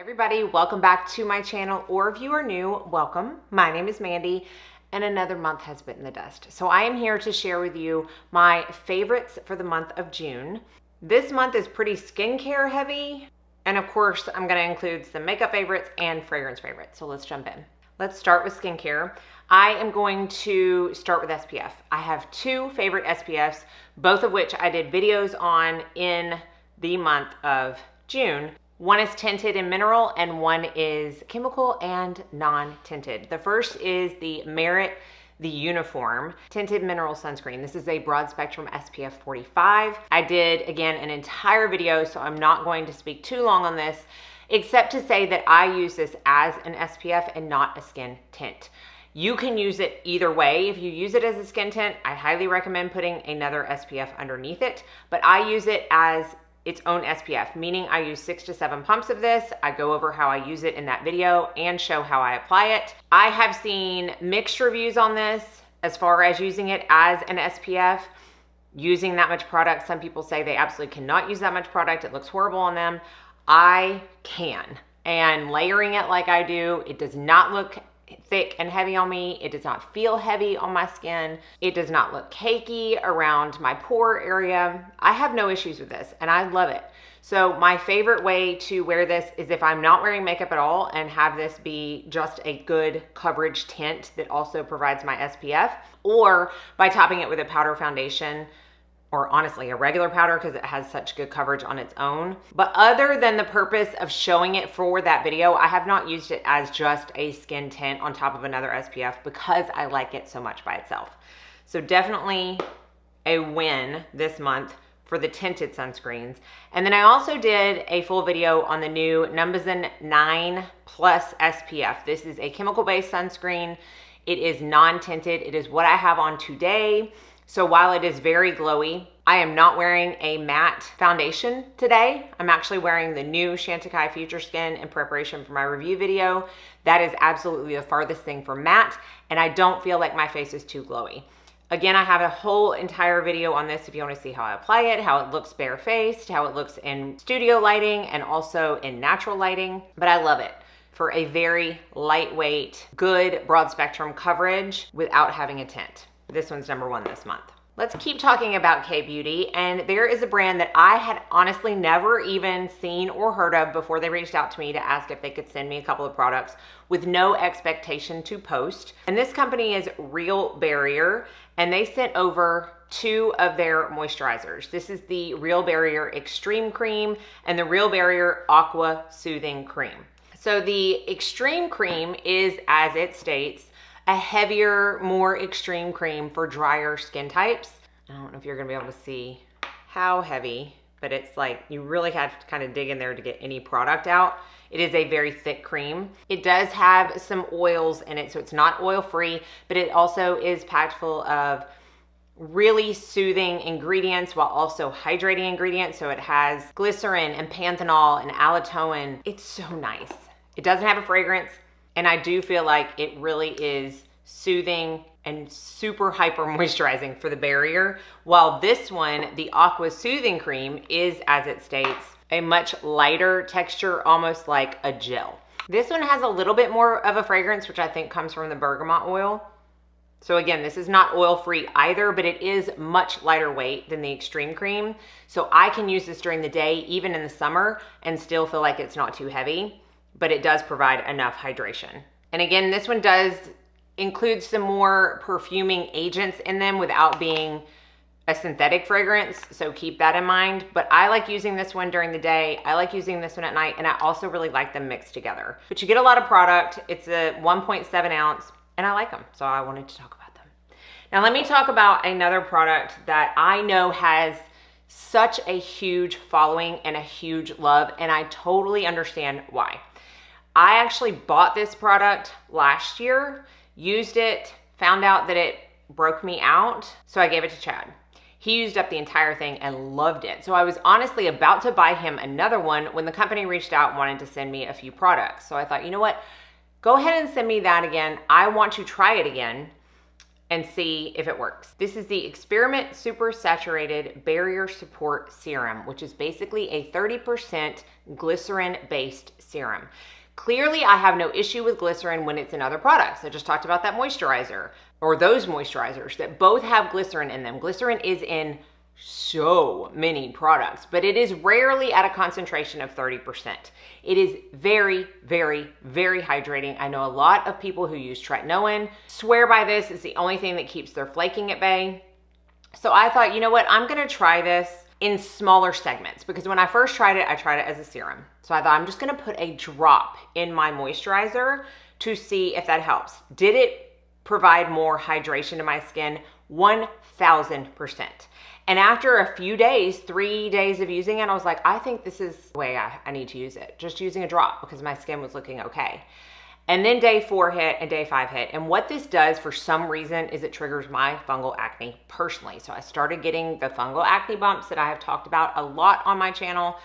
Everybody, welcome back to my channel, or if you are new, welcome. My name is Mandy and another month has bitten the dust. So I am here to share with you my favorites for the month of June. This month is pretty skincare heavy, and of course I'm going to include some makeup favorites and fragrance favorites. So let's jump in. Let's start with skincare. I am going to start with SPF. I have two favorite SPFs, both of which I did videos on in the month of June. One is tinted and mineral, and one is chemical and non-tinted. The first is the Merit The Uniform Tinted Mineral Sunscreen. This is a broad spectrum SPF 45. I did, again, an entire video, so I'm not going to speak too long on this, except to say that I use this as an SPF and not a skin tint. You can use it either way. If you use it as a skin tint, I highly recommend putting another SPF underneath it, but I use it as its own SPF, meaning I use 6 to 7 pumps of this. I go over how I use it in that video and show how I apply it. I have seen mixed reviews on this as far as using it as an SPF. Using that much product, some people say they absolutely cannot use that much product. It looks horrible on them. I can. And layering it like I do, it does not look thick and heavy on me. It does not feel heavy on my skin. It does not look cakey around my pore area. I have no issues with this and I love it. So my favorite way to wear this is if I'm not wearing makeup at all and have this be just a good coverage tint that also provides my SPF, or by topping it with a powder foundation, or honestly a regular powder because it has such good coverage on its own. But other than the purpose of showing it for that video, I have not used it as just a skin tint on top of another SPF because I like it so much by itself. So definitely a win this month for the tinted sunscreens. And then I also did a full video on the new Numbuzin 9 Plus SPF. This is a chemical-based sunscreen. It is non-tinted. It is what I have on today. So while it is very glowy, I am not wearing a matte foundation today. I'm actually wearing the new Chantecaille Future Skin in preparation for my review video. That is absolutely the farthest thing from matte, and I don't feel like my face is too glowy. Again, I have a whole entire video on this if you want to see how I apply it, how it looks bare-faced, how it looks in studio lighting, and also in natural lighting, but I love it for a very lightweight, good broad spectrum coverage without having a tint. This one's number one this month. Let's keep talking about K-Beauty, and there is a brand that I had honestly never even seen or heard of before they reached out to me to ask if they could send me a couple of products with no expectation to post. And this company is Real Barrier, and they sent over 2 of their moisturizers. This is the Real Barrier Extreme Cream and the Real Barrier Aqua Soothing Cream. So the Extreme Cream is, as it states, a heavier, more extreme cream for drier skin types. I don't know if you're gonna be able to see how heavy, but it's like you really have to kind of dig in there to get any product out. It is a very thick cream. It does have some oils in it, so it's not oil-free, but it also is packed full of really soothing ingredients while also hydrating ingredients. So it has glycerin and panthenol and allantoin. It's so nice. It doesn't have a fragrance, and I do feel like it really is soothing and super hyper moisturizing for the barrier. While this one, the Aqua Soothing Cream, is, as it states, a much lighter texture, almost like a gel. This one has a little bit more of a fragrance, which I think comes from the bergamot oil. So again, this is not oil-free either, but it is much lighter weight than the Extreme Cream. So I can use this during the day, even in the summer, and still feel like it's not too heavy, but it does provide enough hydration. And again, this one does include some more perfuming agents in them without being a synthetic fragrance, so keep that in mind. But I like using this one during the day, I like using this one at night, and I also really like them mixed together. But you get a lot of product. It's a 1.7 ounce, and I like them, so I wanted to talk about them. Now let me talk about another product that I know has such a huge following and a huge love, and I totally understand why. I actually bought this product last year, used it, found out that it broke me out, so I gave it to Chad. He used up the entire thing and loved it. So I was honestly about to buy him another one when the company reached out and wanted to send me a few products. So I thought, you know what? Go ahead and send me that again. I want to try it again. and see if it works. This is the Experiment Super Saturated Barrier Support Serum, which is basically a 30% glycerin-based serum. Clearly, I have no issue with glycerin when it's in other products. I just talked about that moisturizer, or those moisturizers that both have glycerin in them. Glycerin is in so many products, but it is rarely at a concentration of 30%. It is very, very, very hydrating. I know a lot of people who use tretinoin swear by this. It's the only thing that keeps their flaking at bay. So I thought, you know what? I'm gonna try this in smaller segments, because when I first tried it, I tried it as a serum. So I thought I'm just gonna put a drop in my moisturizer to see if that helps. Did it provide more hydration to my skin? 1000%. And after a few days, 3 days of using it, I was like, I think this is the way I need to use it. Just using a drop, because my skin was looking okay. And then day 4 hit and day 5 hit. And what this does for some reason is it triggers my fungal acne personally. So I started getting the fungal acne bumps that I have talked about a lot on my channel,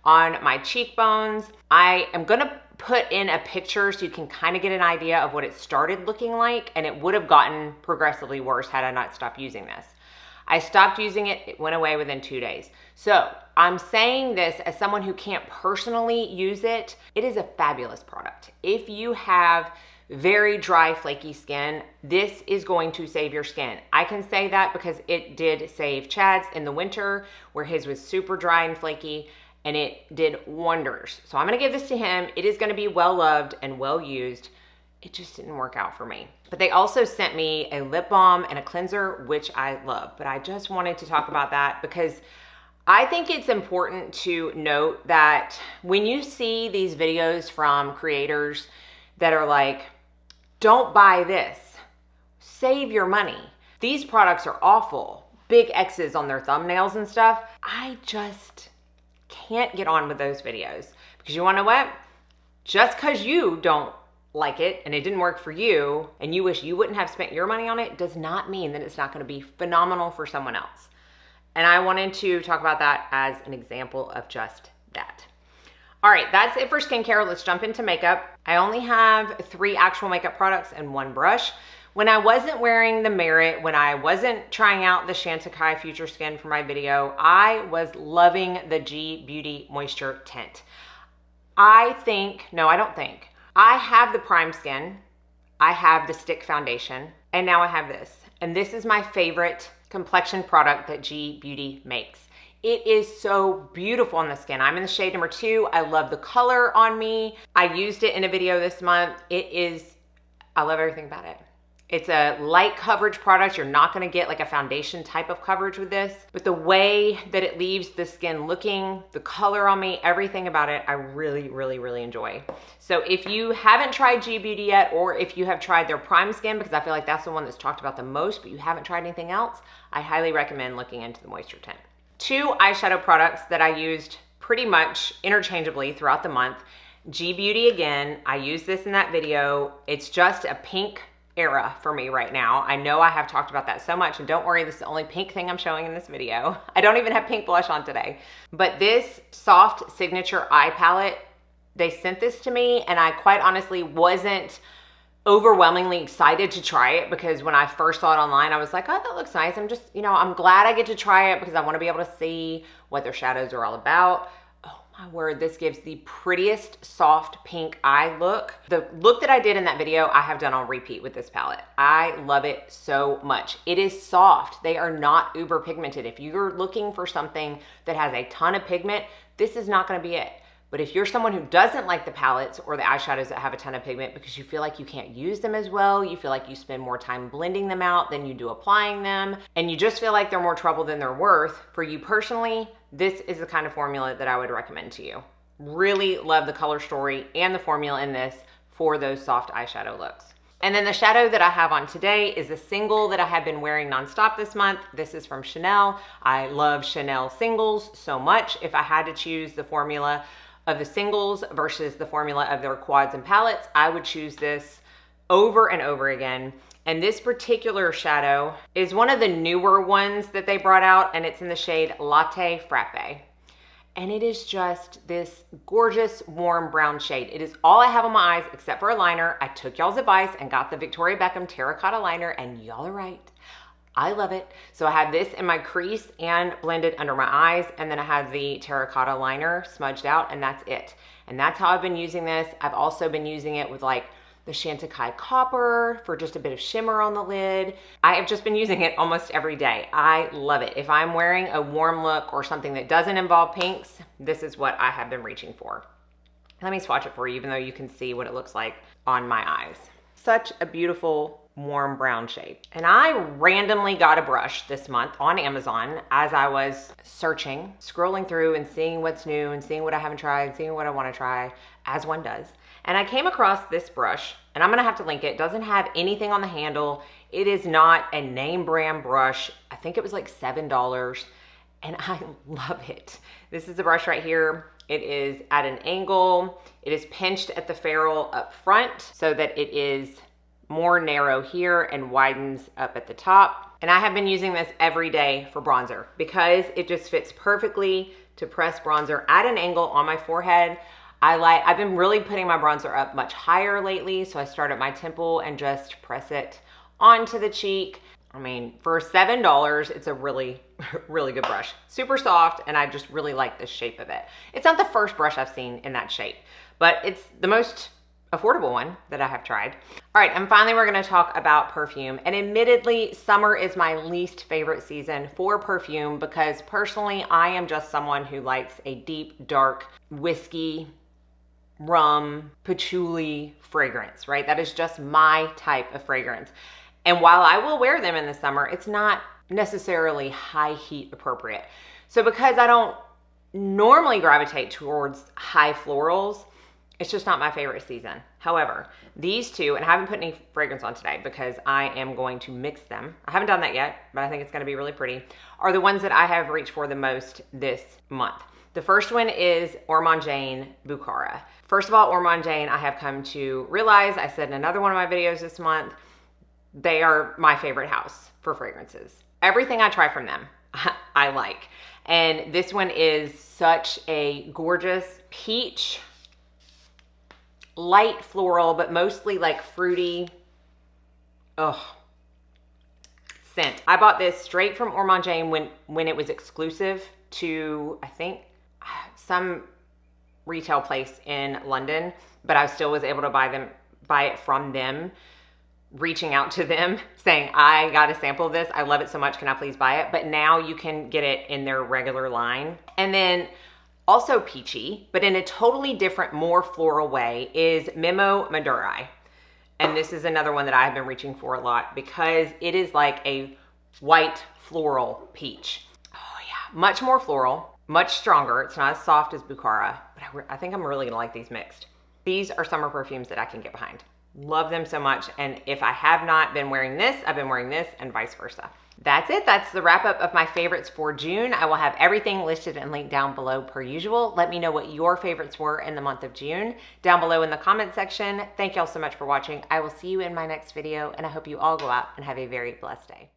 on my cheekbones. I am gonna put in a picture so you can kind of get an idea of what it started looking like, and it would have gotten progressively worse had I not stopped using this. I stopped using it, it went away within 2 days. So I'm saying this as someone who can't personally use it. It is a fabulous product. If you have very dry, flaky skin, this is going to save your skin. I can say that because it did save Chad's in the winter, where his was super dry and flaky, and it did wonders. So I'm gonna give this to him. It is gonna be well loved and well used. It just didn't work out for me. But they also sent me a lip balm and a cleanser, which I love. But I just wanted to talk about that because I think it's important to note that when you see these videos from creators that are like, don't buy this, save your money. These products are awful. Big X's on their thumbnails and stuff. I just can't get on with those videos, because you wanna know what? Just because you don't like it and it didn't work for you and you wish you wouldn't have spent your money on it does not mean that it's not going to be phenomenal for someone else. And I wanted to talk about that as an example of just that. All right, that's it for skincare. Let's jump into makeup. I only have 3 actual makeup products and 1 brush. When I wasn't wearing the Merit, when I wasn't trying out the Chantecaille Future Skin for my video, I was loving the G Beauty Moisture Tint. I have the Prime Skin, I have the Stick Foundation, and now I have this. And this is my favorite complexion product that G Beauty makes. It is so beautiful on the skin. I'm in the shade number 2. I love the color on me. I used it in a video this month. I love everything about it. It's a light coverage product. You're not gonna get like a foundation type of coverage with this, but the way that it leaves the skin looking, the color on me, everything about it, I really, really, really enjoy. So if you haven't tried G Beauty yet, or if you have tried their Prime Skin, because I feel like that's the one that's talked about the most, but you haven't tried anything else, I highly recommend looking into the Moisture Tint. 2 eyeshadow products that I used pretty much interchangeably throughout the month. G Beauty again, I used this in that video. It's just a pink era for me right now. I know I have talked about that so much, and don't worry, this is the only pink thing I'm showing in this video. I don't even have pink blush on today. But this Soft Signature Eye Palette, they sent this to me, and I quite honestly wasn't overwhelmingly excited to try it, because when I first saw it online, I was like, oh, that looks nice. I'm just, I'm glad I get to try it because I want to be able to see what their shadows are all about. My word, this gives the prettiest soft pink eye look. The look that I did in that video, I have done on repeat with this palette. I love it so much. It is soft. They are not uber pigmented. If you're looking for something that has a ton of pigment, this is not gonna be it. But if you're someone who doesn't like the palettes or the eyeshadows that have a ton of pigment because you feel like you can't use them as well, you feel like you spend more time blending them out than you do applying them, and you just feel like they're more trouble than they're worth, for you personally, this is the kind of formula that I would recommend to you. Really love the color story and the formula in this for those soft eyeshadow looks. And then the shadow that I have on today is a single that I have been wearing nonstop this month. This is from Chanel. I love Chanel singles so much. If I had to choose the formula of the singles versus the formula of their quads and palettes, I would choose this over and over again. And this particular shadow is one of the newer ones that they brought out, and it's in the shade Latte Frappe. and it is just this gorgeous warm brown shade. It is all I have on my eyes except for a liner. I took y'all's advice and got the Victoria Beckham terracotta liner, and y'all are right. I love it. So I have this in my crease and blended under my eyes, and then I have the terracotta liner smudged out, and that's it. And that's how I've been using this. I've also been using it with like the Chantecaille Copper for just a bit of shimmer on the lid. I have just been using it almost every day. I love it. If I'm wearing a warm look or something that doesn't involve pinks, this is what I have been reaching for. Let me swatch it for you, even though you can see what it looks like on my eyes. Such a beautiful warm brown shade. And I randomly got a brush this month on Amazon as I was searching, scrolling through and seeing what's new and seeing what I haven't tried, seeing what I want to try, as one does. And I came across this brush, and I'm gonna have to link it. It doesn't have anything on the handle. It is not a name brand brush. I think it was like $7, and I love it. This is the brush right here. It is at an angle. It is pinched at the ferrule up front so that it is more narrow here and widens up at the top. And I have been using this every day for bronzer because it just fits perfectly to press bronzer at an angle on my forehead. I've been really putting my bronzer up much higher lately, so I start at my temple and just press it onto the cheek. I mean, for $7, it's a really, really good brush. Super soft, and I just really like the shape of it. It's not the first brush I've seen in that shape, but it's the most affordable one that I have tried. All right, and finally we're gonna talk about perfume. And admittedly, summer is my least favorite season for perfume because personally, I am just someone who likes a deep, dark, whiskey, rum, patchouli fragrance, right? That is just my type of fragrance. And while I will wear them in the summer, it's not necessarily high heat appropriate. So because I don't normally gravitate towards high florals, it's just not my favorite season. However, these two, and I haven't put any fragrance on today because I am going to mix them. I haven't done that yet, but I think it's gonna be really pretty, are the ones that I have reached for the most this month. The first one is Ormond Jane Boukhara. First of all, Ormond Jane, I have come to realize, I said in another one of my videos this month, they are my favorite house for fragrances. Everything I try from them, I like. And this one is such a gorgeous peach, light floral, but mostly like fruity, scent. I bought this straight from Ormond Jane when it was exclusive to, I think, some retail place in London, but I still was able to buy it from them, reaching out to them saying, I got a sample of this. I love it so much. Can I please buy it? But now you can get it in their regular line. And then also peachy, but in a totally different, more floral way, is Memo Madurai. And this is another one that I have been reaching for a lot because it is like a white floral peach. Oh yeah, much more floral, much stronger. It's not as soft as Boukhara, but I think I'm really gonna like these mixed. These are summer perfumes that I can get behind. Love them so much. And if I have not been wearing this, I've been wearing this, and vice versa. That's it. That's the wrap up of my favorites for June. I will have everything listed and linked down below per usual. Let me know what your favorites were in the month of June down below in the comment section. Thank y'all so much for watching. I will see you in my next video, and I hope you all go out and have a very blessed day.